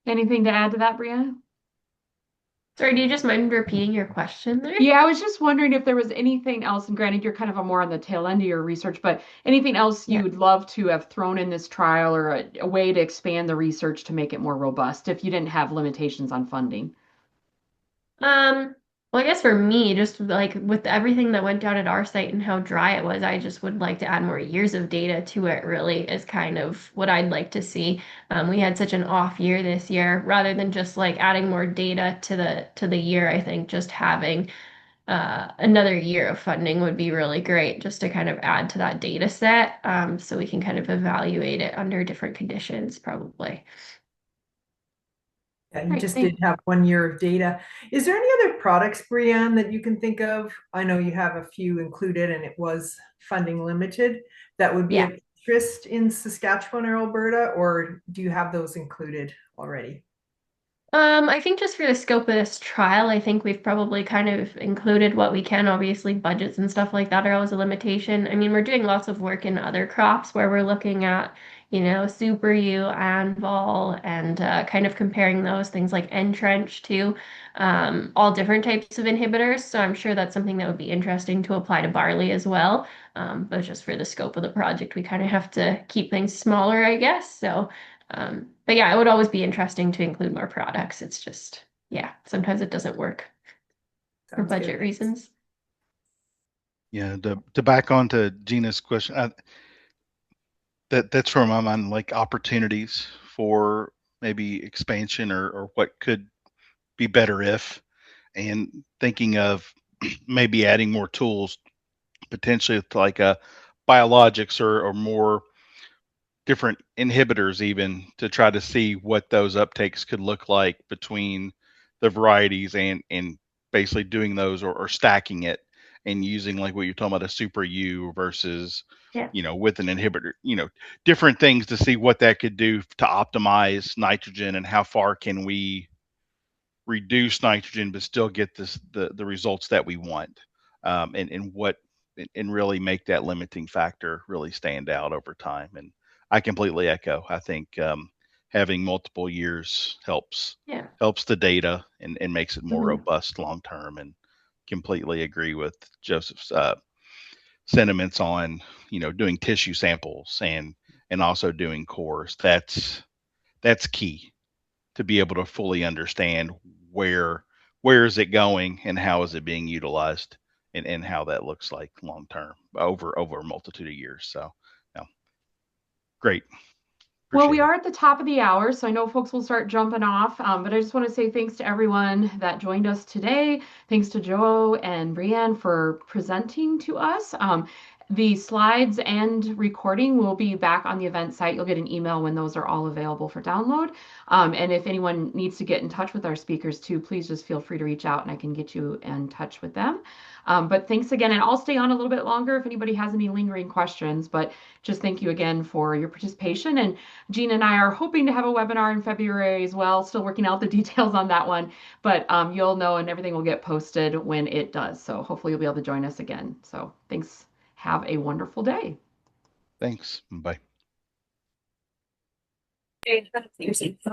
[SPEAKER 1] Anything to add to that, Brianne?
[SPEAKER 3] Sorry, do you just mind repeating your question there?
[SPEAKER 1] Yeah, I was just wondering if there was anything else, and granted, you're kind of more on the tail end of your research, but anything else
[SPEAKER 3] Yeah.
[SPEAKER 1] you'd love to have thrown in this trial or a way to expand the research to make it more robust if you didn't have limitations on funding?
[SPEAKER 3] Well, I guess for me, just like with everything that went down at our site and how dry it was, I just would like to add more years of data to it, really, is kind of what I'd like to see. We had such an off year this year, rather than just like adding more data to the year, I think just having another year of funding would be really great just to kind of add to that data set, so we can kind of evaluate it under different conditions, probably.
[SPEAKER 2] Yeah, you
[SPEAKER 1] Right,
[SPEAKER 2] just
[SPEAKER 1] thank-
[SPEAKER 2] did have 1 year of data. Is there any other products, Brianne, that you can think of? I know you have a few included and it was funding limited that would be
[SPEAKER 3] Yeah.
[SPEAKER 2] of interest in Saskatchewan or Alberta, or do you have those included already?
[SPEAKER 3] I think just for the scope of this trial, I think we've probably kind of included what we can. Obviously, budgets and stuff like that are always a limitation. I mean, we're doing lots of work in other crops where we're looking at, Super U and Vol and kind of comparing those things like Entrench to all different types of inhibitors. So I'm sure that's something that would be interesting to apply to barley as well. But just for the scope of the project, we kind of have to keep things smaller, I guess. So. But yeah, it would always be interesting to include more products. It's just, yeah, sometimes it doesn't work for
[SPEAKER 2] Sounds
[SPEAKER 3] budget
[SPEAKER 2] good.
[SPEAKER 3] reasons.
[SPEAKER 8] Yeah, to back on to Gina's question, that's where my mind like opportunities for maybe expansion or what could be better if, and thinking of maybe adding more tools, potentially with like a biologics or more different inhibitors even to try to see what those uptakes could look like between the varieties and basically doing those or stacking it and using like what you're talking about a super U versus
[SPEAKER 3] Yeah.
[SPEAKER 8] with an inhibitor, different things to see what that could do to optimize nitrogen and how far can we reduce nitrogen but still get the results that we want, and really make that limiting factor really stand out over time. And I completely echo. I think having multiple years helps the data and makes it more robust long term. And completely agree with Joseph's sentiments on doing tissue samples and also doing cores. That's key to be able to fully understand where is it going and how is it being utilized and how that looks like long term over a multitude of years. So, great.
[SPEAKER 1] Well, we
[SPEAKER 8] Appreciate it.
[SPEAKER 1] are at the top of the hour, so I know folks will start jumping off. But I just want to say thanks to everyone that joined us today. Thanks to Joe and Brianne for presenting to us. The slides and recording will be back on the event site. You'll get an email when those are all available for download. And if anyone needs to get in touch with our speakers too, please just feel free to reach out and I can get you in touch with them. But thanks again, and I'll stay on a little bit longer if anybody has any lingering questions. But just thank you again for your participation. And Gina and I are hoping to have a webinar in February as well. Still working out the details on that one, but you'll know and everything will get posted when it does. So hopefully you'll be able to join us again. So thanks. Have a wonderful day.
[SPEAKER 8] Thanks. Bye.